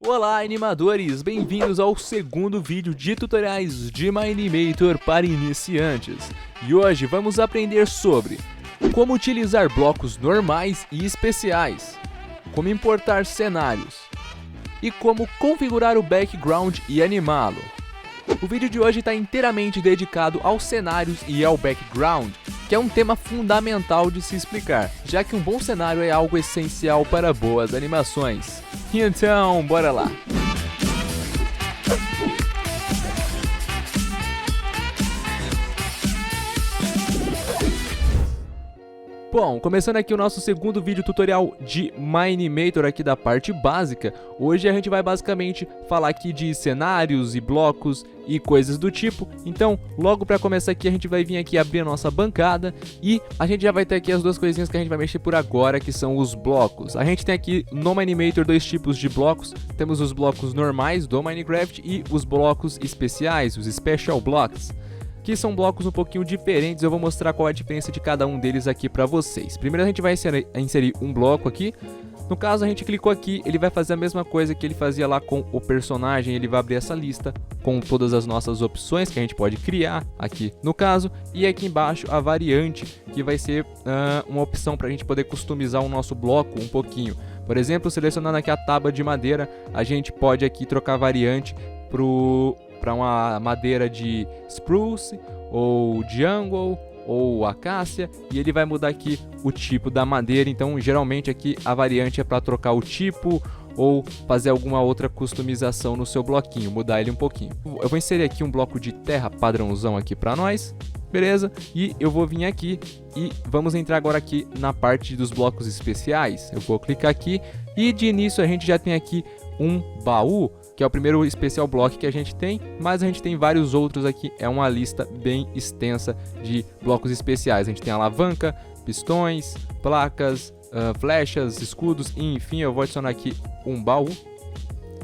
Olá animadores, bem-vindos ao segundo vídeo de tutoriais de Minimator para iniciantes. E hoje vamos aprender sobre como utilizar blocos normais e especiais, como importar cenários e como configurar o background e animá-lo. O vídeo de hoje está inteiramente dedicado aos cenários e ao background, que é um tema fundamental de se explicar, já que um bom cenário é algo essencial para boas animações. Então, bora lá! Bom, começando aqui o nosso segundo vídeo tutorial de Minimator aqui da parte básica, hoje a gente vai basicamente falar aqui de cenários e blocos e coisas do tipo. Então, logo para começar aqui, a gente vai vir aqui abrir a nossa bancada e a gente já vai ter aqui as duas coisinhas que a gente vai mexer por agora, que são os blocos. A gente tem aqui no Minimator dois tipos de blocos, temos os blocos normais do Minecraft e os blocos especiais, os Special Blocks, que são blocos um pouquinho diferentes. Eu vou mostrar qual é a diferença de cada um deles aqui pra vocês. Primeiro a gente vai inserir um bloco aqui. No caso, a gente clicou aqui, ele vai fazer a mesma coisa que ele fazia lá com o personagem. Ele vai abrir essa lista com todas as nossas opções que a gente pode criar aqui no caso. E aqui embaixo a variante, que vai ser uma opção para a gente poder customizar o nosso bloco um pouquinho. Por exemplo, selecionando aqui a tábua de madeira, a gente pode aqui trocar a variante para uma madeira de spruce, ou jungle, ou acácia, e ele vai mudar aqui o tipo da madeira. Então geralmente aqui a variante é para trocar o tipo ou fazer alguma outra customização no seu bloquinho, mudar ele um pouquinho. Eu vou inserir aqui um bloco de terra padrãozão aqui para nós, beleza? E eu vou vir aqui e vamos entrar agora aqui na parte dos blocos especiais. Eu vou clicar aqui e de início a gente já tem aqui um baú, que é o primeiro special block que a gente tem, mas a gente tem vários outros aqui, é uma lista bem extensa de blocos especiais. A gente tem alavanca, pistões, placas, flechas, escudos, e enfim, eu vou adicionar aqui um baú.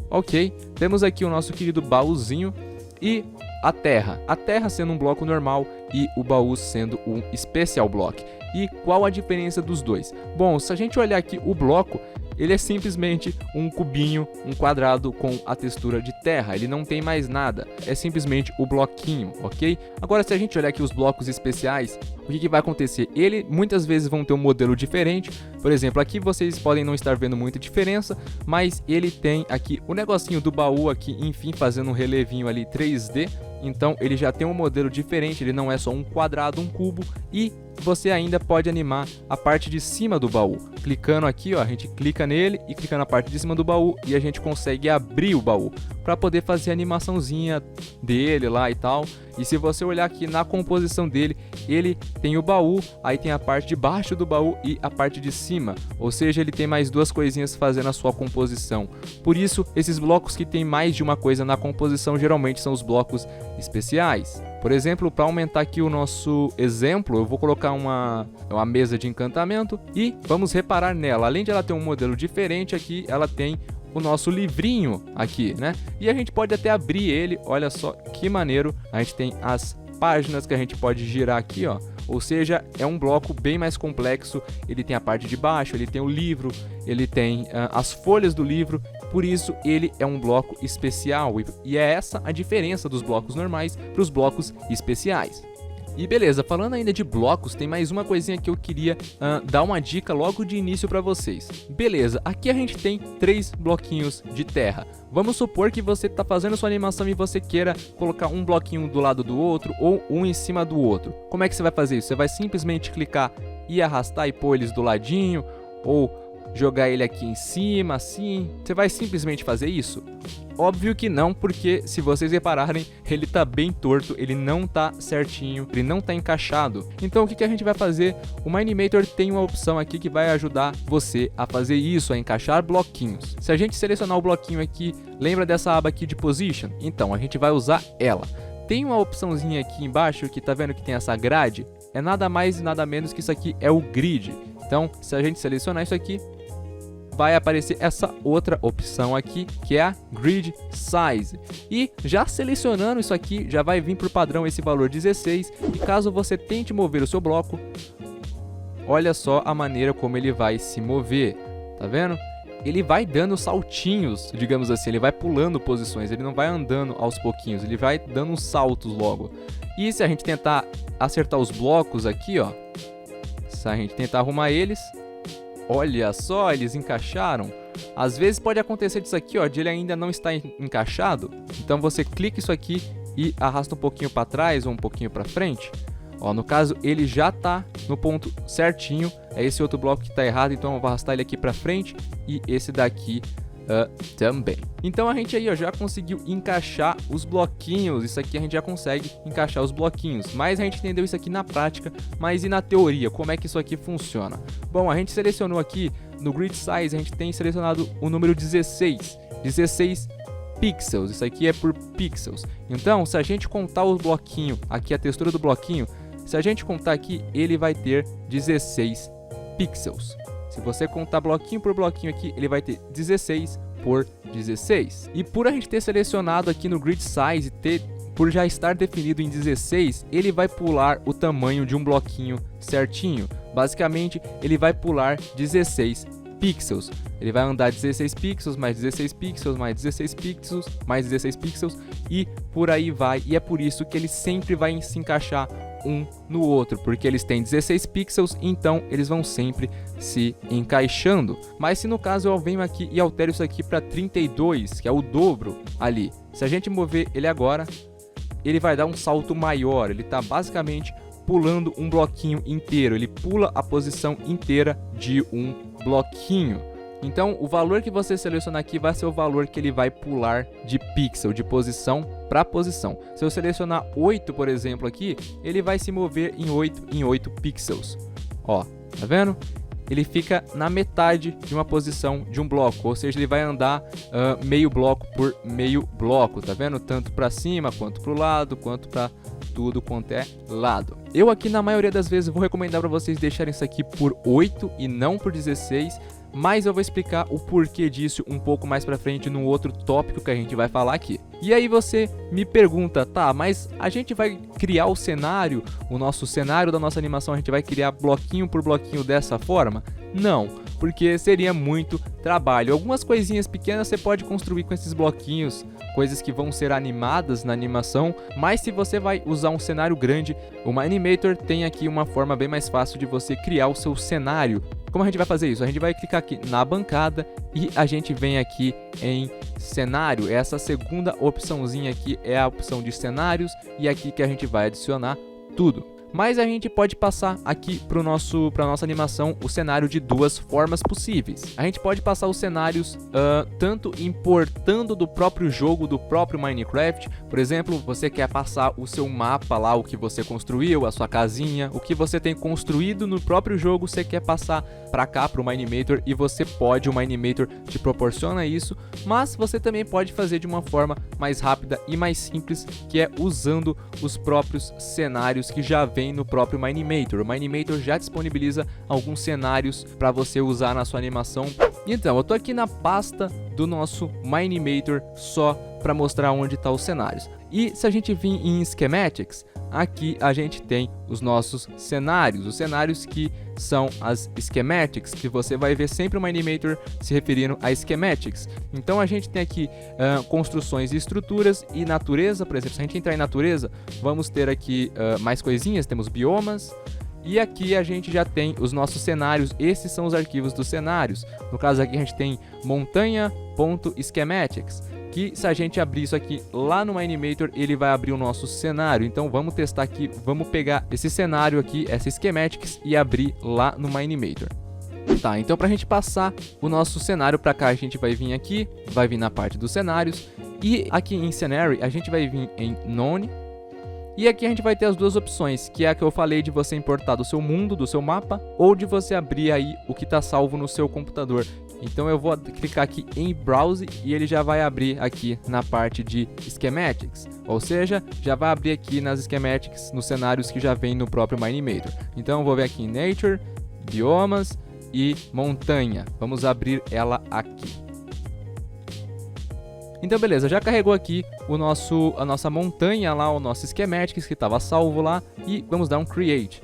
Ok, temos aqui o nosso querido baúzinho e a terra sendo um bloco normal e o baú sendo um special block. E qual a diferença dos dois? Bom, se a gente olhar aqui o bloco, ele é simplesmente um cubinho, um quadrado com a textura de terra, ele não tem mais nada, é simplesmente o bloquinho, ok? Agora, se a gente olhar aqui os blocos especiais, o que vai acontecer? Ele muitas vezes vão ter um modelo diferente. Por exemplo, aqui vocês podem não estar vendo muita diferença, mas ele tem aqui o negocinho do baú aqui, enfim, fazendo um relevinho ali 3D. Então ele já tem um modelo diferente, ele não é só um quadrado, um cubo, e você ainda pode animar a parte de cima do baú. Clicando aqui, ó, a gente clica nele e clica na parte de cima do baú e a gente consegue abrir o baú para poder fazer a animaçãozinha dele lá e tal. E se você olhar aqui na composição dele, ele tem o baú, aí tem a parte de baixo do baú e a parte de cima, ou seja, ele tem mais duas coisinhas fazendo a sua composição. Por isso, esses blocos que tem mais de uma coisa na composição geralmente são os blocos especiais. Por exemplo, para aumentar aqui o nosso exemplo, eu vou colocar uma mesa de encantamento e vamos reparar nela. Além de ela ter um modelo diferente aqui, ela tem o nosso livrinho aqui, né? E a gente pode até abrir ele, olha só que maneiro. A gente tem as páginas que a gente pode girar aqui, ó. Ou seja, é um bloco bem mais complexo. Ele tem a parte de baixo, ele tem o livro, ele tem as folhas do livro. Por isso, ele é um bloco especial. E é essa a diferença dos blocos normais para os blocos especiais. E beleza, falando ainda de blocos, tem mais uma coisinha que eu queria dar uma dica logo de início para vocês. Beleza, aqui a gente tem 3 bloquinhos de terra. Vamos supor que você está fazendo sua animação e você queira colocar um bloquinho do lado do outro ou um em cima do outro. Como é que você vai fazer isso? Você vai simplesmente clicar e arrastar e pôr eles do ladinho, ou jogar ele aqui em cima, assim? Você vai simplesmente fazer isso? Óbvio que não, porque se vocês repararem, ele tá bem torto, ele não tá certinho, ele não tá encaixado. Então o que a gente vai fazer? O Minimator tem uma opção aqui que vai ajudar você a fazer isso, a encaixar bloquinhos. Se a gente selecionar o bloquinho aqui, lembra dessa aba aqui de Position? Então a gente vai usar ela. Tem uma opçãozinha aqui embaixo que tá vendo que tem essa grade? É nada mais e nada menos que isso aqui é o grid. Então se a gente selecionar isso aqui, vai aparecer essa outra opção aqui, que é a Grid Size. E já selecionando isso aqui, já vai vir por padrão esse valor 16. E caso você tente mover o seu bloco, olha só a maneira como ele vai se mover, tá vendo? ele vai dando saltinhos, digamos assim, ele vai pulando posições, ele não vai andando aos pouquinhos, ele vai dando uns saltos logo. E se a gente tentar acertar os blocos aqui, ó, se a gente tentar arrumar eles, olha só, eles encaixaram. Às vezes pode acontecer disso aqui, ó, de ele ainda não estar encaixado. Então você clica isso aqui e arrasta um pouquinho para trás ou um pouquinho para frente. Ó, no caso, ele já tá no ponto certinho. É esse outro bloco que tá errado, então eu vou arrastar ele aqui para frente e esse daqui também. Então a gente aí, ó, já conseguiu encaixar os bloquinhos. Isso aqui a gente já consegue encaixar os bloquinhos. Mas a gente entendeu isso aqui na prática. Mas e na teoria? Como é que isso aqui funciona? Bom, a gente selecionou aqui no Grid Size, a gente tem selecionado o número 16 pixels. Isso aqui é por pixels. Então, se a gente contar o bloquinho, aqui a textura do bloquinho, se a gente contar aqui, ele vai ter 16 pixels. Se você contar bloquinho por bloquinho aqui, ele vai ter 16 por 16. E por a gente ter selecionado aqui no Grid Size, por já estar definido em 16, ele vai pular o tamanho de um bloquinho certinho. Basicamente, ele vai pular 16 pixels. Ele vai andar 16 pixels, mais 16 pixels, mais 16 pixels, mais 16 pixels e por aí vai. E é por isso que ele sempre vai se encaixar um no outro, porque eles têm 16 pixels, então eles vão sempre se encaixando. Mas se no caso eu venho aqui e altero isso aqui para 32, que é o dobro ali, se a gente mover ele agora, ele vai dar um salto maior, ele está basicamente pulando um bloquinho inteiro, ele pula a posição inteira de um bloquinho. Então o valor que você selecionar aqui vai ser o valor que ele vai pular de pixel, de posição para posição. Se eu selecionar 8, por exemplo, aqui, ele vai se mover em 8 pixels. Ó, tá vendo? Ele fica na metade de uma posição de um bloco, ou seja, ele vai andar meio bloco por meio bloco, tá vendo? Tanto para cima, quanto para o lado, quanto para tudo quanto é lado. Eu aqui na maioria das vezes vou recomendar para vocês deixarem isso aqui por 8 e não por 16, mas eu vou explicar o porquê disso um pouco mais pra frente no outro tópico que a gente vai falar aqui. E aí você me pergunta, tá, mas a gente vai criar o cenário, o nosso cenário da nossa animação, a gente vai criar bloquinho por bloquinho dessa forma? Não, porque seria muito trabalho. Algumas coisinhas pequenas você pode construir com esses bloquinhos, coisas que vão ser animadas na animação, mas se você vai usar um cenário grande, o Minimator tem aqui uma forma bem mais fácil de você criar o seu cenário. Como a gente vai fazer isso? A gente vai clicar aqui na bancada e a gente vem aqui em cenário. Essa segunda opçãozinha aqui é a opção de cenários e aqui que a gente vai adicionar tudo. Mas a gente pode passar aqui para nossa animação o cenário de duas formas possíveis. A gente pode passar os cenários tanto importando do próprio jogo, do próprio Minecraft. Por exemplo, você quer passar o seu mapa lá, o que você construiu, a sua casinha, o que você tem construído no próprio jogo, você quer passar para cá, para o Minimator, e você pode, o Minimator te proporciona isso, mas você também pode fazer de uma forma mais rápida e mais simples, que é usando os próprios cenários que já vem no próprio Minimator. O Minimator já disponibiliza alguns cenários para você usar na sua animação. Então, eu tô aqui na pasta do nosso Minimator só para mostrar onde estão os cenários. E se a gente vir em Schematics, aqui a gente tem os nossos cenários, os cenários que são as schematics, que você vai ver sempre o Minimator se referindo a schematics. Então a gente tem aqui construções e estruturas e natureza. Por exemplo, se a gente entrar em natureza, vamos ter aqui mais coisinhas, temos biomas. E aqui a gente já tem os nossos cenários, esses são os arquivos dos cenários. No caso aqui a gente tem montanha.schematics, que se a gente abrir isso aqui lá no Minimator, ele vai abrir o nosso cenário. Então vamos testar aqui, vamos pegar esse cenário aqui, essa schematics, e abrir lá no Minimator. Tá, então pra gente passar o nosso cenário pra cá, a gente vai vir aqui, vai vir na parte dos cenários, e aqui em Scenery a gente vai vir em None. E aqui a gente vai ter as duas opções, que é a que eu falei de você importar do seu mundo, do seu mapa, ou de você abrir aí o que está salvo no seu computador. Então eu vou clicar aqui em Browse e ele já vai abrir aqui na parte de Schematics. Ou seja, já vai abrir aqui nas Schematics, nos cenários que já vem no próprio Minimator. Então eu vou ver aqui em Nature, Biomas e Montanha. Vamos abrir ela aqui. Então beleza, já carregou aqui a nossa montanha lá, o nosso Schematics que estava salvo lá, e vamos dar um Create.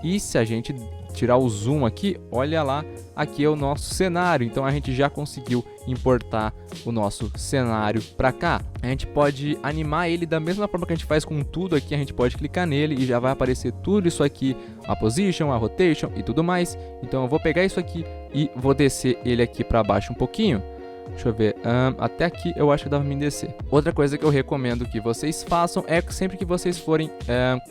E se a gente tirar o zoom aqui, olha lá, aqui é o nosso cenário. Então a gente já conseguiu importar o nosso cenário para cá. A gente pode animar ele da mesma forma que a gente faz com tudo aqui. A gente pode clicar nele e já vai aparecer tudo isso aqui, a position, a rotation e tudo mais. Então eu vou pegar isso aqui e vou descer ele aqui para baixo um pouquinho. Deixa eu ver, até aqui eu acho que dá pra me descer. Outra coisa que eu recomendo que vocês façam é que sempre que vocês forem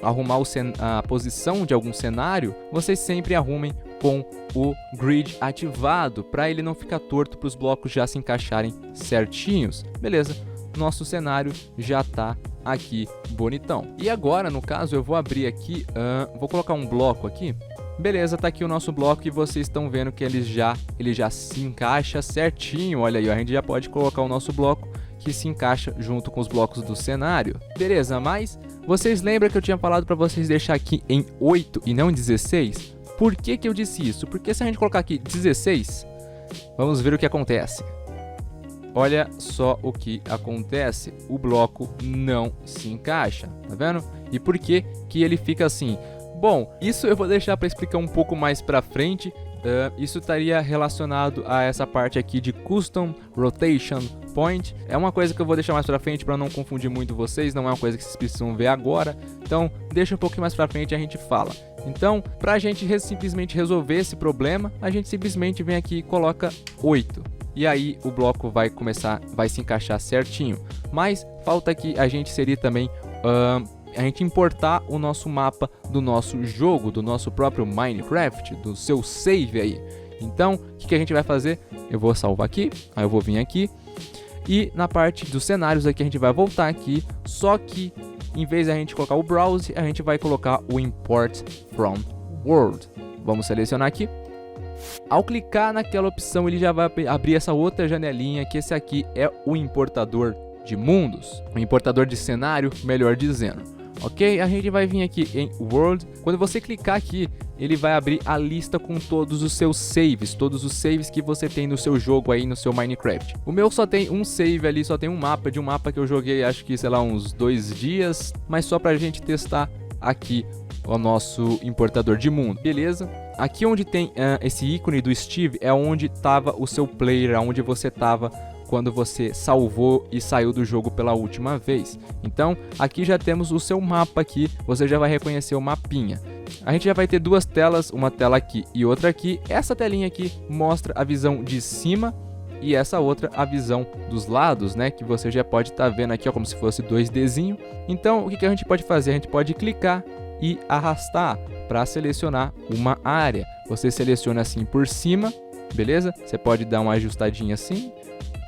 arrumar a posição de algum cenário, vocês sempre arrumem com o grid ativado, para ele não ficar torto, para os blocos já se encaixarem certinhos. Beleza, nosso cenário já tá aqui bonitão. E agora, no caso, eu vou abrir aqui, vou colocar um bloco aqui. Beleza, tá aqui o nosso bloco e vocês estão vendo que ele já se encaixa certinho. Olha aí, ó, a gente já pode colocar o nosso bloco que se encaixa junto com os blocos do cenário. Beleza, mas vocês lembram que eu tinha falado para vocês deixar aqui em 8 e não em 16? Por que que eu disse isso? Porque se a gente colocar aqui 16, vamos ver o que acontece. Olha só o que acontece, o bloco não se encaixa, tá vendo? E por que que ele fica assim? Bom, isso eu vou deixar para explicar um pouco mais para frente. Isso estaria relacionado a essa parte aqui de Custom Rotation Point. É uma coisa que eu vou deixar mais para frente para não confundir muito vocês, não é uma coisa que vocês precisam ver agora. Então, deixa um pouquinho mais para frente e a gente fala. Então, para a gente simplesmente resolver esse problema, a gente simplesmente vem aqui e coloca 8. E aí o bloco vai se encaixar certinho. Mas falta aqui a gente inserir também a gente importar o nosso mapa do nosso jogo, do nosso próprio Minecraft, do seu save aí. Então, o que a gente vai fazer? Eu vou salvar aqui, aí eu vou vir aqui e na parte dos cenários aqui a gente vai voltar aqui, só que em vez de a gente colocar o browse, a gente vai colocar o import from world. Vamos selecionar aqui. Ao clicar naquela opção, ele já vai abrir essa outra janelinha, que esse aqui é o importador de mundos, o importador de cenário, melhor dizendo. Ok? A gente vai vir aqui em World. Quando você clicar aqui, ele vai abrir a lista com todos os seus saves, todos os saves que você tem no seu jogo aí, no seu Minecraft. O meu só tem um save ali, só tem um mapa, de um mapa que eu joguei, acho que, sei lá, uns 2 dias, mas só pra gente testar aqui o nosso importador de mundo. Beleza? Aqui onde tem esse ícone do Steve é onde estava o seu player, onde você estava quando você salvou e saiu do jogo pela última vez. Então, aqui já temos o seu mapa aqui, você já vai reconhecer o mapinha. A gente já vai ter duas telas, uma tela aqui e outra aqui. Essa telinha aqui mostra a visão de cima e essa outra a visão dos lados, né? Que você já pode estar vendo aqui, ó, como se fosse 2Dzinho. Então, o que a gente pode fazer? A gente pode clicar e arrastar para selecionar uma área. Você seleciona assim por cima, beleza? Você pode dar uma ajustadinha assim.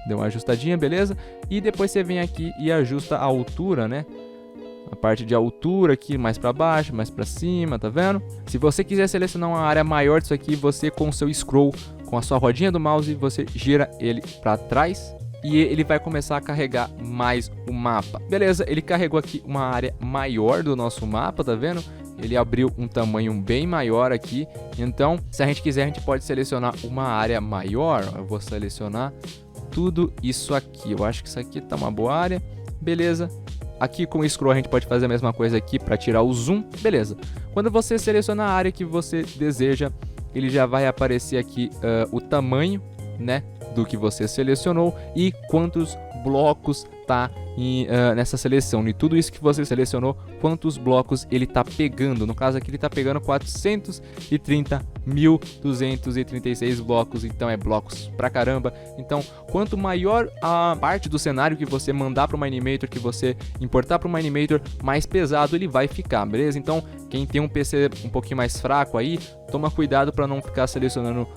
Deu uma ajustadinha, beleza? E depois você vem aqui e ajusta a altura, né? A parte de altura aqui, mais para baixo, mais para cima, tá vendo? Se você quiser selecionar uma área maior disso aqui, você com o seu scroll, com a sua rodinha do mouse, você gira ele para trás e ele vai começar a carregar mais o mapa. Beleza, ele carregou aqui uma área maior do nosso mapa, tá vendo? Ele abriu um tamanho bem maior aqui. Então, se a gente quiser, a gente pode selecionar uma área maior. Eu vou selecionar tudo isso aqui. Eu acho que isso aqui tá uma boa área. Beleza. Aqui com o scroll a gente pode fazer a mesma coisa aqui para tirar o zoom. Beleza. Quando você seleciona a área que você deseja, ele já vai aparecer aqui o tamanho, né, do que você selecionou e quantos blocos tá nessa seleção. E tudo isso que você selecionou, quantos blocos ele tá pegando. No caso aqui ele tá pegando 430.236 blocos, então é blocos pra caramba. Então, quanto maior a parte do cenário que você mandar pro Minimator, que você importar pro Minimator, mais pesado ele vai ficar, beleza? Então, quem tem um PC um pouquinho mais fraco aí, toma cuidado para não ficar selecionando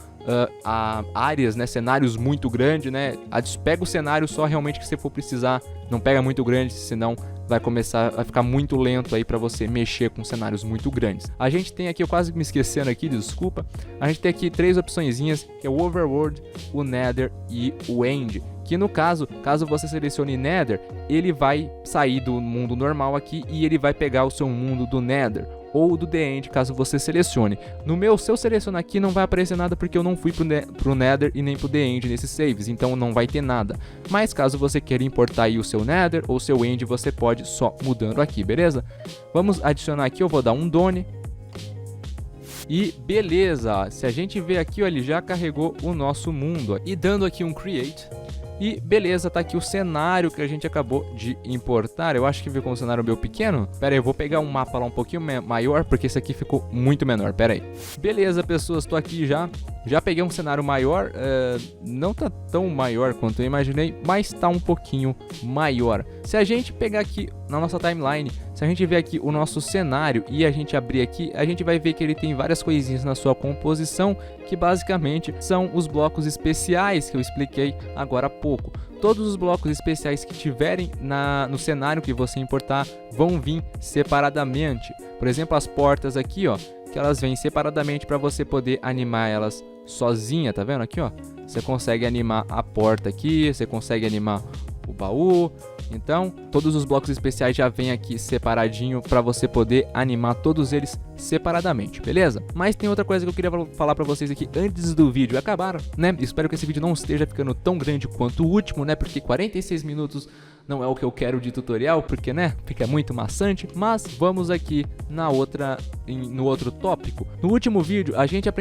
áreas, né, cenários muito grandes, né? Pega o cenário só realmente que você for precisar, não pega muito grande, senão vai começar a ficar muito lento aí para você mexer com cenários muito grandes. A gente tem aqui, eu quase me esquecendo aqui, desculpa, a gente tem aqui 3 opçõezinhas, que é o Overworld, o Nether e o End. Que no caso você selecione Nether, ele vai sair do mundo normal aqui e ele vai pegar o seu mundo do Nether ou do The End, caso você selecione. No meu, se eu selecionar aqui, não vai aparecer nada porque eu não fui pro Nether e nem pro The End nesses saves, então não vai ter nada. Mas caso você queira importar aí o seu Nether ou o seu End, você pode só mudando aqui, beleza? Vamos adicionar aqui, eu vou dar um Done. E beleza, ó, se a gente ver aqui, ó, ele já carregou o nosso mundo, ó, e dando aqui um create. E beleza, tá aqui o cenário que a gente acabou de importar. Eu acho que ficou um cenário meio pequeno. Pera aí, eu vou pegar um mapa lá um pouquinho maior, porque esse aqui ficou muito menor. Pera aí. Beleza, pessoas, tô aqui já. Já peguei um cenário maior. Não tá tão maior quanto eu imaginei, mas tá um pouquinho maior. Se a gente pegar aqui na nossa timeline, se a gente ver aqui o nosso cenário e a gente abrir aqui, a gente vai ver que ele tem várias coisinhas na sua composição, que basicamente são os blocos especiais que eu expliquei agora há pouco. Todos os blocos especiais que tiverem no cenário que você importar vão vir separadamente. Por exemplo, as portas aqui, ó, que elas vêm separadamente para você poder animar elas sozinha, tá vendo aqui, ó? Você consegue animar a porta aqui, você consegue animar o baú. Então, todos os blocos especiais já vêm aqui separadinho para você poder animar todos eles separadamente, beleza? Mas tem outra coisa que eu queria falar para vocês aqui antes do vídeo acabar, né? Espero que esse vídeo não esteja ficando tão grande quanto o último, né? Porque 46 minutos não é o que eu quero de tutorial, porque, né, fica muito maçante. Mas vamos aqui no outro tópico. No último vídeo a gente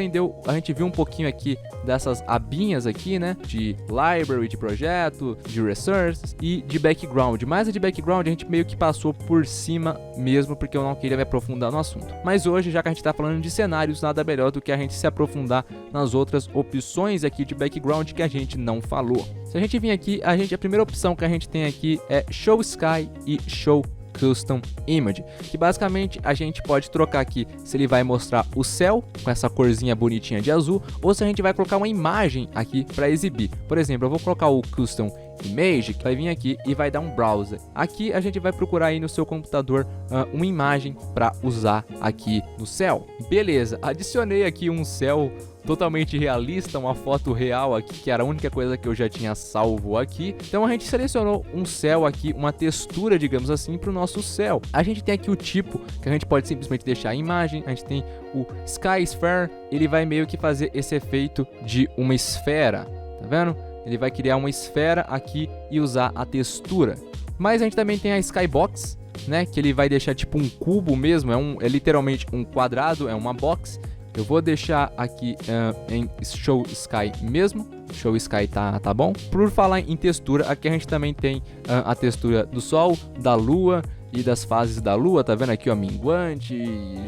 viu um pouquinho aqui dessas abinhas aqui, né, de library, de projeto, de resources e de background. Mas a de background a gente meio que passou por cima mesmo, porque eu não queria me aprofundar no assunto. Mas hoje, já que a gente tá falando de cenários, nada melhor do que a gente se aprofundar nas outras opções aqui de background que a gente não falou. Se a gente vir aqui, a primeira opção que a gente tem aqui é Show Sky e Show Custom Image, que basicamente a gente pode trocar aqui se ele vai mostrar o céu com essa corzinha bonitinha de azul, ou se a gente vai colocar uma imagem aqui para exibir. Por exemplo, eu vou colocar o Custom Image, que vai vir aqui e vai dar um browser. Aqui a gente vai procurar aí no seu computador uma imagem para usar aqui no céu. Beleza, adicionei aqui um céu totalmente realista, uma foto real aqui, que era a única coisa que eu já tinha salvo aqui. Então a gente selecionou um céu aqui, uma textura, digamos assim, para o nosso céu. A gente tem aqui o tipo, que a gente pode simplesmente deixar a imagem. A gente tem o Sky Sphere, ele vai meio que fazer esse efeito de uma esfera, tá vendo? Ele vai criar uma esfera aqui e usar a textura. Mas a gente também tem a Skybox, né, que ele vai deixar tipo um cubo mesmo, é literalmente um quadrado, é uma box. Eu vou deixar aqui em Show Sky mesmo. Show Sky tá bom. Por falar em textura, aqui a gente também tem a textura do Sol, da Lua e das fases da Lua. Tá vendo aqui, ó, minguante,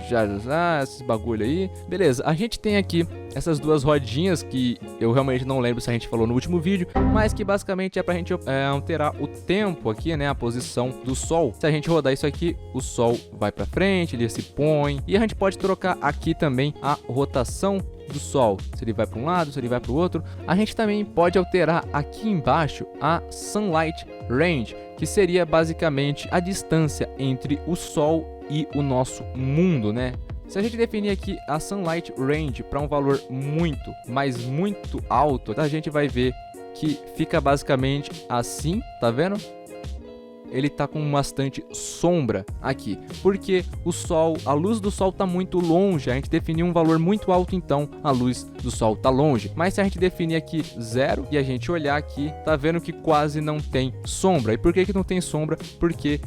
já, esses bagulho aí. Beleza, a gente tem aqui essas duas rodinhas que eu realmente não lembro se a gente falou no último vídeo, mas que basicamente é pra gente alterar o tempo aqui, né, a posição do Sol. Se a gente rodar isso aqui, o Sol vai pra frente, ele se põe, e a gente pode trocar aqui também a rotação do Sol, se ele vai para um lado, se ele vai para o outro. A gente também pode alterar aqui embaixo a Sunlight Range, que seria basicamente a distância entre o Sol e o nosso mundo, né? Se a gente definir aqui a Sunlight Range para um valor muito, mas muito alto, a gente vai ver que fica basicamente assim, tá vendo? Ele tá com bastante sombra aqui, porque o Sol, a luz do Sol tá muito longe. A gente definiu um valor muito alto, então a luz do Sol tá longe. Mas se a gente definir aqui 0 e a gente olhar aqui, tá vendo que quase não tem sombra. E por que não tem sombra? Porque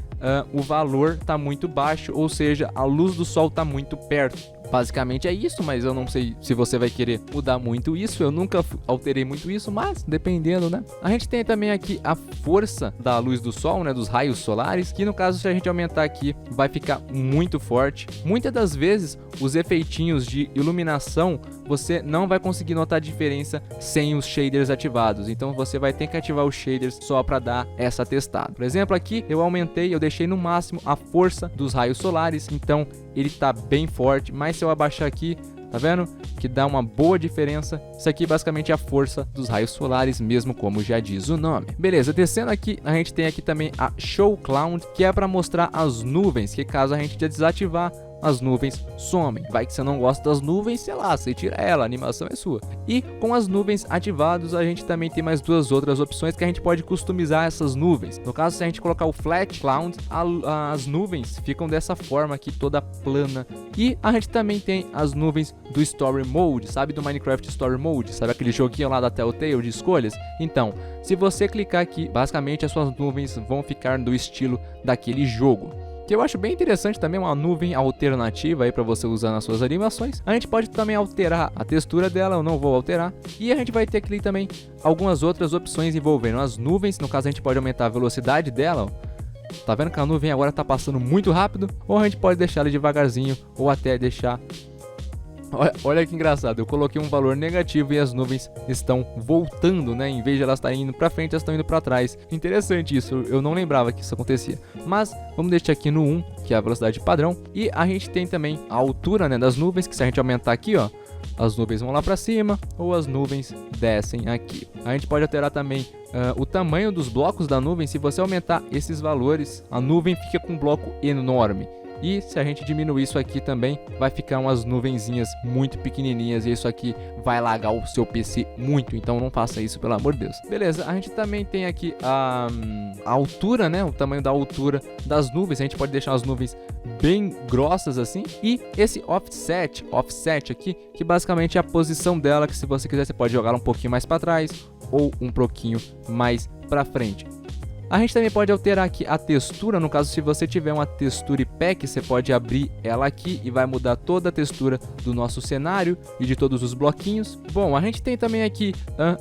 o valor tá muito baixo, ou seja, a luz do Sol tá muito perto. Basicamente é isso, mas eu não sei se você vai querer mudar muito isso. Eu nunca alterei muito isso, mas dependendo, né? A gente tem também aqui a força da luz do Sol, né? Dos raios solares, que no caso, se a gente aumentar aqui, vai ficar muito forte. Muitas das vezes, os efeitinhos de iluminação, você não vai conseguir notar a diferença sem os shaders ativados. Então você vai ter que ativar os shaders só para dar essa testada. Por exemplo, aqui eu deixei no máximo a força dos raios solares, então ele tá bem forte. Mas se eu abaixar aqui, tá vendo? Que dá uma boa diferença. Isso aqui basicamente é a força dos raios solares, mesmo como já diz o nome. Beleza, descendo aqui, a gente tem aqui também a Show Cloud, que é para mostrar as nuvens, que caso a gente desativar, as nuvens somem. Vai que você não gosta das nuvens, sei lá, você tira ela, a animação é sua. E com as nuvens ativadas, a gente também tem mais duas outras opções que a gente pode customizar essas nuvens. No caso, se a gente colocar o Flat Cloud, as nuvens ficam dessa forma aqui, toda plana. E a gente também tem as nuvens do Story Mode, sabe, do Minecraft Story Mode? Sabe aquele joguinho lá da Telltale de escolhas? Então, se você clicar aqui, basicamente as suas nuvens vão ficar do estilo daquele jogo. que eu acho bem interessante também, uma nuvem alternativa aí para você usar nas suas animações. A gente pode também alterar a textura dela, eu não vou alterar. E a gente vai ter aqui também algumas outras opções envolvendo as nuvens. No caso, a gente pode aumentar a velocidade dela, ó. Tá vendo que a nuvem agora tá passando muito rápido? Ou a gente pode deixar ela devagarzinho, ou até deixar... Olha que engraçado, eu coloquei um valor negativo e as nuvens estão voltando, né? Em vez de elas estarem indo para frente, elas estão indo para trás. Interessante isso, eu não lembrava que isso acontecia. Mas vamos deixar aqui no 1, que é a velocidade padrão. E a gente tem também a altura, né, das nuvens, que se a gente aumentar aqui, ó, as nuvens vão lá para cima ou as nuvens descem aqui. A gente pode alterar também o tamanho dos blocos da nuvem. Se você aumentar esses valores, a nuvem fica com um bloco enorme. E se a gente diminuir isso aqui também, vai ficar umas nuvenzinhas muito pequenininhas e isso aqui vai lagar o seu PC muito, então não faça isso, pelo amor de Deus. Beleza, a gente também tem aqui a altura, né, o tamanho da altura das nuvens. A gente pode deixar as nuvens bem grossas assim. E esse offset aqui, que basicamente é a posição dela, que se você quiser você pode jogar ela um pouquinho mais para trás ou um pouquinho mais para frente. A gente também pode alterar aqui a textura. No caso, se você tiver uma texture pack, você pode abrir ela aqui e vai mudar toda a textura do nosso cenário e de todos os bloquinhos. Bom, a gente tem também aqui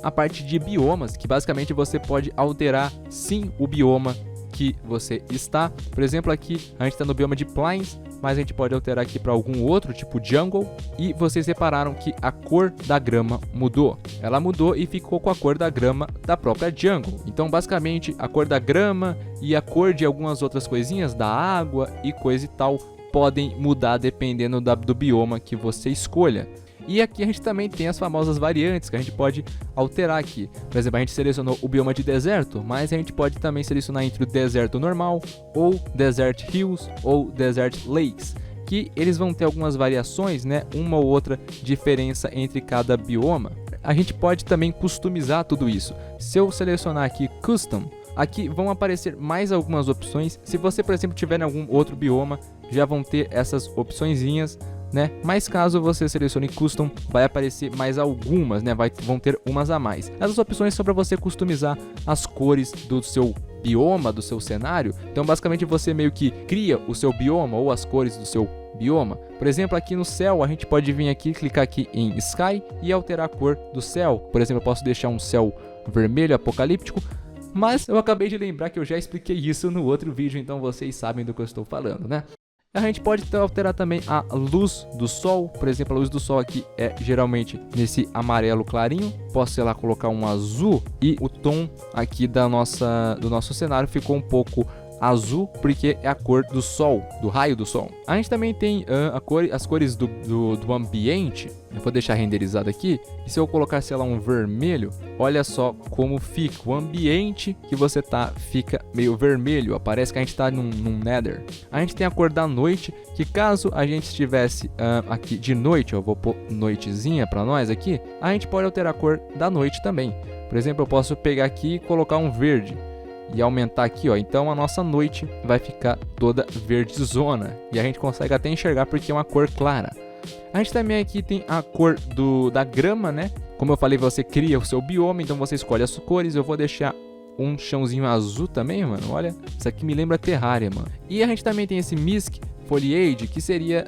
a parte de biomas, que basicamente você pode alterar sim o bioma que você está. Por exemplo, aqui a gente está no bioma de Plains, mas a gente pode alterar aqui para algum outro, tipo Jungle. E vocês repararam que a cor da grama mudou. Ela mudou e ficou com a cor da grama da própria Jungle. Então, basicamente, a cor da grama e a cor de algumas outras coisinhas, da água e coisa e tal, podem mudar dependendo do bioma que você escolha. E aqui a gente também tem as famosas variantes que a gente pode alterar aqui. Por exemplo, a gente selecionou o bioma de deserto, mas a gente pode também selecionar entre o deserto normal, ou Desert Hills, ou Desert Lakes, que eles vão ter algumas variações, né? Uma ou outra diferença entre cada bioma. A gente pode também customizar tudo isso. Se eu selecionar aqui Custom, aqui vão aparecer mais algumas opções. Se você, por exemplo, tiver em algum outro bioma, já vão ter essas opçõezinhas, né? Mas caso você selecione Custom, vai aparecer mais algumas, né? Vão ter umas a mais. Essas opções são para você customizar as cores do seu bioma, do seu cenário. Então, basicamente, você meio que cria o seu bioma ou as cores do seu bioma. Por exemplo, aqui no céu, a gente pode vir aqui, clicar aqui em Sky e alterar a cor do céu. Por exemplo, eu posso deixar um céu vermelho apocalíptico, mas eu acabei de lembrar que eu já expliquei isso no outro vídeo, então vocês sabem do que eu estou falando, né? A gente pode alterar também a luz do sol. Por exemplo, a luz do sol aqui é geralmente nesse amarelo clarinho. Posso, sei lá, colocar um azul e o tom aqui do nosso cenário ficou um pouco azul, porque é a cor do sol, do raio do sol. A gente também tem as cores do ambiente. Eu vou deixar renderizado aqui. E se eu colocar, sei lá, um vermelho, olha só como fica. O ambiente que você tá fica meio vermelho. Parece que a gente tá num nether. A gente tem a cor da noite, que caso a gente estivesse aqui de noite, eu vou pôr noitezinha para nós aqui, a gente pode alterar a cor da noite também. Por exemplo, eu posso pegar aqui e colocar um verde e aumentar aqui, ó. Então a nossa noite vai ficar toda verdezona e a gente consegue até enxergar porque é uma cor clara. A gente também aqui tem a cor da grama, né? Como eu falei, você cria o seu bioma, então você escolhe as cores. Eu vou deixar um chãozinho azul também, mano. Olha, isso aqui me lembra Terraria, mano. E a gente também tem esse Misc Foliage, que seria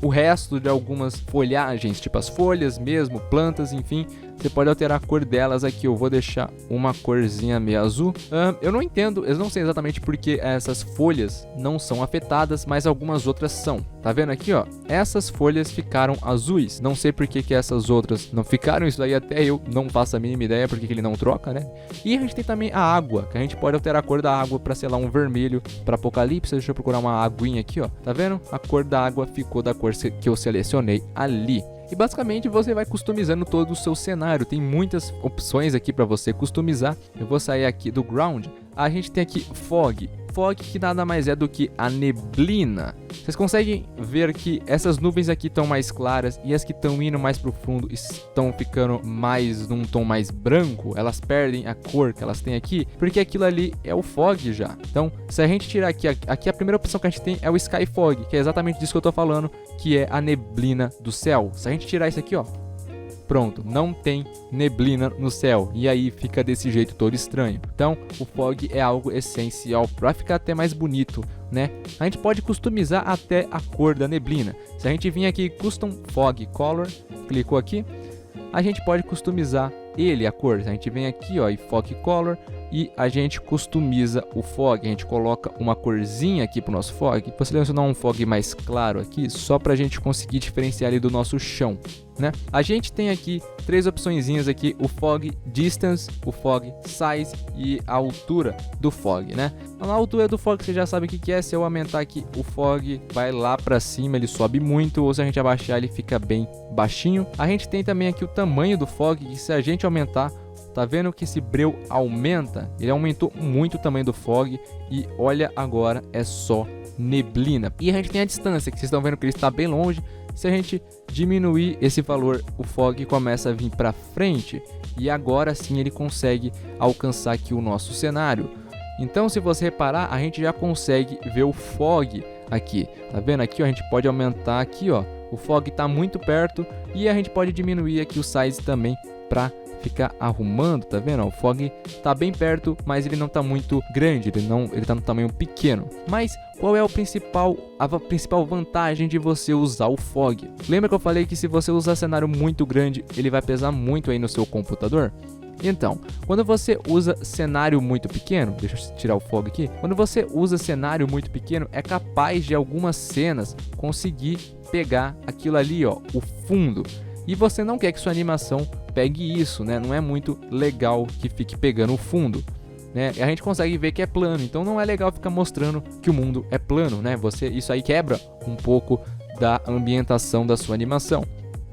o resto de algumas folhagens, tipo as folhas mesmo, plantas, enfim. Você pode alterar a cor delas aqui. Eu vou deixar uma corzinha meio azul. Eu não entendo, eu não sei exatamente porque essas folhas não são afetadas, mas algumas outras são. Tá vendo aqui, ó? Essas folhas ficaram azuis. Não sei por que essas outras não ficaram. Isso aí até eu não faço a mínima ideia porque ele não troca, né? E a gente tem também a água, que a gente pode alterar a cor da água para, sei lá, um vermelho para Apocalipse. Deixa eu procurar uma aguinha aqui, ó. Tá vendo? A cor da água ficou da cor que eu selecionei ali. E basicamente você vai customizando todo o seu cenário. Tem muitas opções aqui para você customizar. Eu vou sair aqui do ground. A gente tem aqui fog. Fog, que nada mais é do que a neblina. Vocês conseguem ver que essas nuvens aqui estão mais claras e as que estão indo mais pro fundo estão ficando mais num tom mais branco. Elas perdem a cor que elas têm aqui, porque aquilo ali é o fog já. Então, se a gente tirar aqui a primeira opção que a gente tem é o sky fog, que é exatamente disso que eu tô falando, que é a neblina do céu. Se a gente tirar isso aqui, ó, pronto, não tem neblina no céu, e aí fica desse jeito todo estranho. Então o fog é algo essencial para ficar até mais bonito, né? A gente pode customizar até a cor da neblina. Se a gente vir aqui Custom Fog Color, clicou aqui, a gente pode customizar a cor. A gente vem aqui, ó, em Fog Color, e a gente customiza o fog. A gente coloca uma corzinha aqui para o nosso fog. Vou selecionar um fog mais claro aqui, só para a gente conseguir diferenciar ele do nosso chão, né? A gente tem aqui 3 opçõezinhas aqui: o fog distance, o fog size e a altura do fog, né? Na altura do fog você já sabe o que é. Se eu aumentar aqui o fog, vai lá para cima, ele sobe muito, ou se a gente abaixar, ele fica bem baixinho. A gente tem também aqui o tamanho do fog, que se a gente aumentar, tá vendo que esse breu aumenta? Ele aumentou muito o tamanho do fog, e olha, agora é só neblina. E a gente tem a distância, que vocês estão vendo que ele está bem longe. Se a gente diminuir esse valor, o fog começa a vir para frente, e agora sim ele consegue alcançar aqui o nosso cenário. Então, se você reparar, a gente já consegue ver o fog aqui. Tá vendo aqui, ó, a gente pode aumentar aqui, ó, o fog está muito perto, e a gente pode diminuir aqui o size também para ficar arrumando, tá vendo? O fog tá bem perto, mas ele não tá muito grande, ele tá no tamanho pequeno. Mas qual é a principal vantagem de você usar o fog? Lembra que eu falei que se você usar cenário muito grande, ele vai pesar muito aí no seu computador? Então, quando você usa cenário muito pequeno, deixa eu tirar o fog aqui. Quando você usa cenário muito pequeno, é capaz de algumas cenas conseguir pegar aquilo ali, ó, o fundo. E você não quer que sua animação pegue isso, né? Não é muito legal que fique pegando o fundo, né? E a gente consegue ver que é plano, então não é legal ficar mostrando que o mundo é plano, né? Isso aí quebra um pouco da ambientação da sua animação.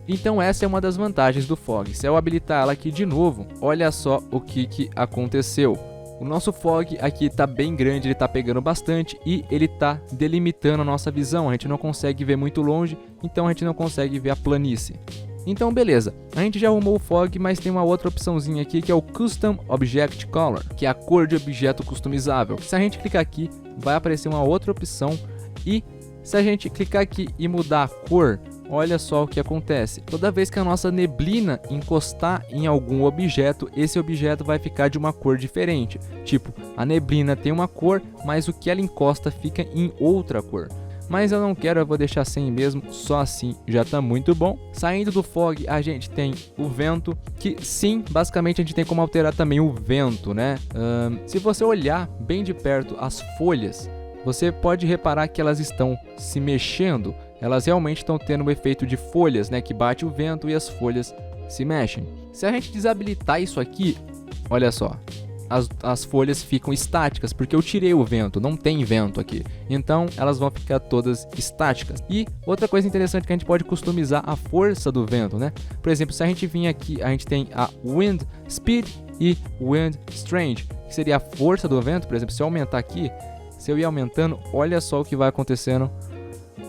Então essa é uma das vantagens do fog. Se eu habilitar ela aqui de novo, olha só o que aconteceu. O nosso fog aqui está bem grande, ele está pegando bastante e ele está delimitando a nossa visão. A gente não consegue ver muito longe, então a gente não consegue ver a planície. Então beleza, a gente já arrumou o fog, mas tem uma outra opçãozinha aqui que é o Custom Object Color, que é a cor de objeto customizável. Se a gente clicar aqui, vai aparecer uma outra opção, e se a gente clicar aqui e mudar a cor, olha só o que acontece. Toda vez que a nossa neblina encostar em algum objeto, esse objeto vai ficar de uma cor diferente. Tipo, a neblina tem uma cor, mas o que ela encosta fica em outra cor. Mas eu não quero, eu vou deixar sem mesmo, só assim já tá muito bom. Saindo do fog, a gente tem o vento, que sim, basicamente a gente tem como alterar também o vento, né? Se você olhar bem de perto as folhas, você pode reparar que elas estão se mexendo. Elas realmente estão tendo um efeito de folhas, né? Que bate o vento e as folhas se mexem. Se a gente desabilitar isso aqui, olha só, as folhas ficam estáticas, porque eu tirei o vento, não tem vento aqui. Então elas vão ficar todas estáticas. E outra coisa interessante que a gente pode customizar a força do vento, né? Por exemplo, se a gente vir aqui, a gente tem a Wind Speed e Wind Strength, que seria a força do vento. Por exemplo, se eu aumentar aqui, se eu ir aumentando, olha só o que vai acontecendo.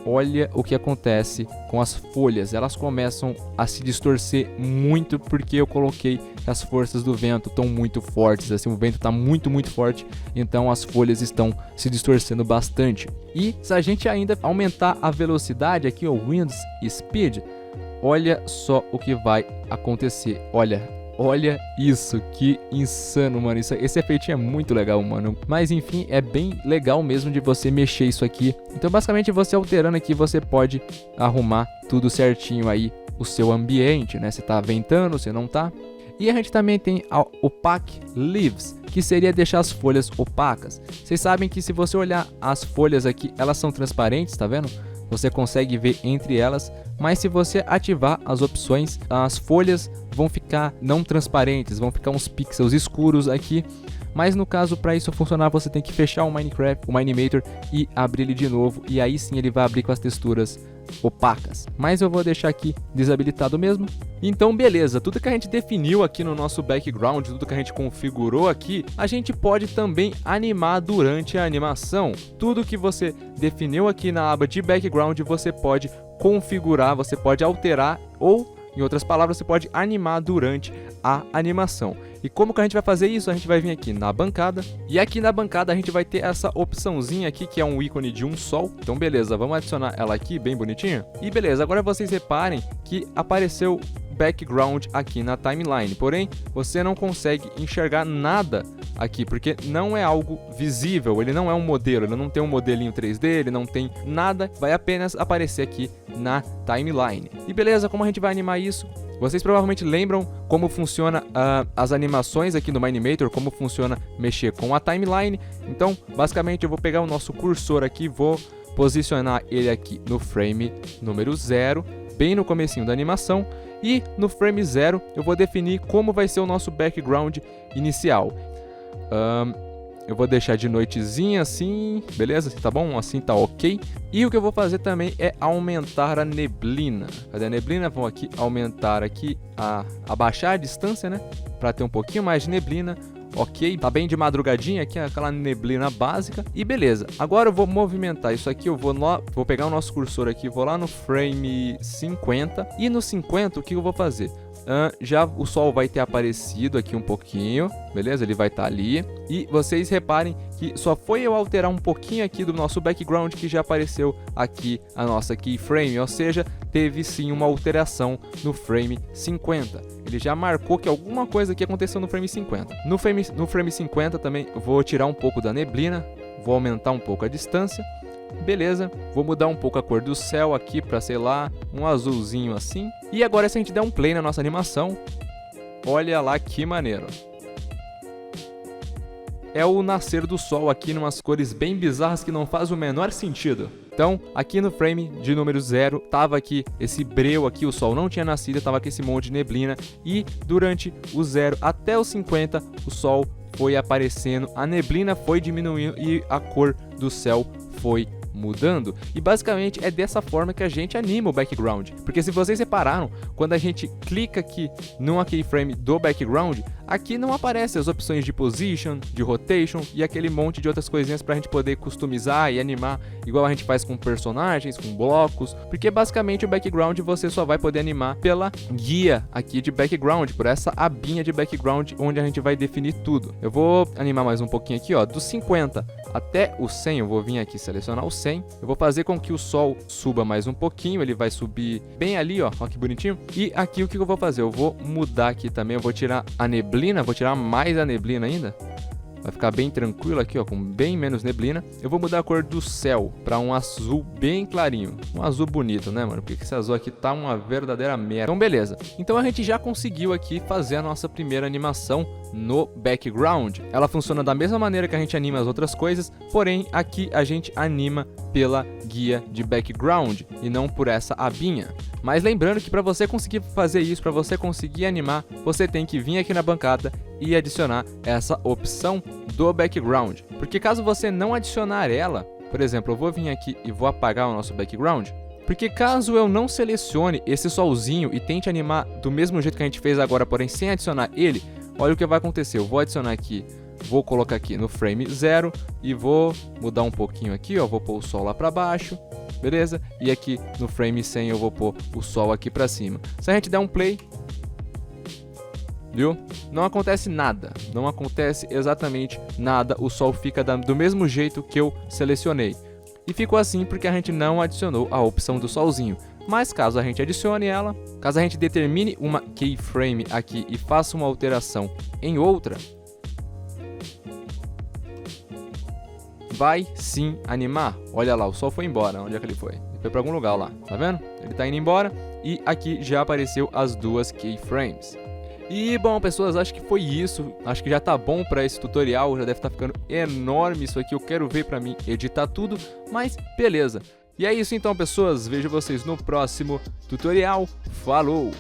Olha o que acontece com as folhas, elas começam a se distorcer muito porque eu coloquei que as forças do vento estão muito fortes, assim, o vento está muito forte, então as folhas estão se distorcendo bastante. E se a gente ainda aumentar a velocidade aqui, o Wind Speed, olha só o que vai acontecer, olha isso, que insano, mano. Esse efeitinho é muito legal, mano. Mas enfim, é bem legal mesmo de você mexer isso aqui. Então basicamente você alterando aqui, você pode arrumar tudo certinho aí, o seu ambiente, né? Você tá ventando, você não tá. E a gente também tem a Opaque Leaves, que seria deixar as folhas opacas. Vocês sabem que se você olhar as folhas aqui, elas são transparentes, tá vendo? Você consegue ver entre elas, mas se você ativar as opções, as folhas vão ficar não transparentes, vão ficar uns pixels escuros aqui. Mas no caso, para isso funcionar, você tem que fechar o Minecraft, o Minimator, e abrir ele de novo, e aí sim ele vai abrir com as texturas opacas. Mas eu vou deixar aqui desabilitado mesmo. Então beleza, tudo que a gente definiu aqui no nosso background, tudo que a gente configurou aqui, a gente pode também animar durante a animação. Tudo que você definiu aqui na aba de background, você pode configurar, você pode alterar, ou em outras palavras, você pode animar durante a animação. E como que a gente vai fazer isso? A gente vai vir aqui na bancada, e aqui na bancada a gente vai ter essa opçãozinha aqui, que é um ícone de um sol. Então beleza, vamos adicionar ela aqui bem bonitinha. E beleza, agora vocês reparem que apareceu background aqui na timeline. Porém, você não consegue enxergar nada aqui, porque não é algo visível, ele não é um modelo, ele não tem um modelinho 3D, ele não tem nada, vai apenas aparecer aqui na timeline. E beleza, como a gente vai animar isso? Vocês provavelmente lembram como funciona as animações aqui no Minimator, como funciona mexer com a timeline. Então, basicamente, eu vou pegar o nosso cursor aqui, vou posicionar ele aqui no frame número 0, bem no comecinho da animação, e no frame 0 eu vou definir como vai ser o nosso background inicial. Eu vou deixar de noitezinha assim, beleza? Tá bom? Assim tá ok. E o que eu vou fazer também é aumentar a neblina. Cadê a neblina? Vamos aqui aumentar aqui, abaixar a distância, né? Para ter um pouquinho mais de neblina. Ok, tá bem de madrugadinha aqui, aquela neblina básica. E beleza, agora eu vou movimentar isso aqui, eu vou pegar o nosso cursor aqui, vou lá no frame 50. E no 50, o que eu vou fazer? Já o sol vai ter aparecido aqui um pouquinho, beleza? Ele vai estar ali. E vocês reparem que só foi eu alterar um pouquinho aqui do nosso background que já apareceu aqui a nossa keyframe, ou seja, teve sim uma alteração no frame 50. Ele já marcou que alguma coisa aqui aconteceu no frame 50. No frame 50 também vou tirar um pouco da neblina, vou aumentar um pouco a distância. Beleza, vou mudar um pouco a cor do céu aqui para, sei lá, um azulzinho assim. E agora se a gente der um play na nossa animação, olha lá que maneiro. É o nascer do sol aqui, numas cores bem bizarras que não faz o menor sentido. Então, aqui no frame de número 0, tava aqui esse breu aqui, o sol não tinha nascido, tava aqui esse monte de neblina. E durante o 0 até o 50, o sol foi aparecendo, a neblina foi diminuindo e a cor do céu foi mudando. E basicamente é dessa forma que a gente anima o background, porque se vocês repararam, quando a gente clica aqui numa keyframe do background, aqui não aparecem as opções de position, de rotation e aquele monte de outras coisinhas pra gente poder customizar e animar, igual a gente faz com personagens, com blocos, porque basicamente o background você só vai poder animar pela guia aqui de background, por essa abinha de background onde a gente vai definir tudo. Eu vou animar mais um pouquinho aqui, ó, dos 50 até o 100, eu vou vir aqui selecionar o 100, eu vou fazer com que o sol suba mais um pouquinho, ele vai subir bem ali, ó que bonitinho. E aqui o que eu vou fazer? Eu vou mudar aqui também, eu vou tirar a neblina, vou tirar mais a neblina ainda. Vai ficar bem tranquilo aqui, ó, com bem menos neblina. Eu vou mudar a cor do céu para um azul bem clarinho. Um azul bonito, né, mano? Porque esse azul aqui tá uma verdadeira merda. Então, beleza. Então, a gente já conseguiu aqui fazer a nossa primeira animação no background. Ela funciona da mesma maneira que a gente anima as outras coisas, porém, aqui a gente anima pela guia de background e não por essa abinha. Mas lembrando que para você conseguir fazer isso, para você conseguir animar, você tem que vir aqui na bancada e adicionar essa opção do background. Porque caso você não adicionar ela, por exemplo, eu vou vir aqui e vou apagar o nosso background, porque caso eu não selecione esse solzinho e tente animar do mesmo jeito que a gente fez agora, porém sem adicionar ele, olha o que vai acontecer. Eu vou adicionar aqui, vou colocar aqui no frame 0 e vou mudar um pouquinho aqui, ó, vou pôr o sol lá para baixo, beleza? E aqui no frame 100 eu vou pôr o sol aqui para cima. Se a gente der um play, viu? Não acontece nada, não acontece exatamente nada, o sol fica do mesmo jeito que eu selecionei. E ficou assim porque a gente não adicionou a opção do solzinho. Mas caso a gente adicione ela, caso a gente determine uma keyframe aqui e faça uma alteração em outra, vai sim animar. Olha lá, o sol foi embora, onde é que ele foi? Ele foi para algum lugar lá, tá vendo? Ele tá indo embora e aqui já apareceu as duas keyframes. E bom, pessoas, acho que foi isso. Acho que já tá bom para esse tutorial. Já deve estar ficando enorme isso aqui. Eu quero ver para mim editar tudo, mas beleza. E é isso então, pessoas. Vejo vocês no próximo tutorial. Falou!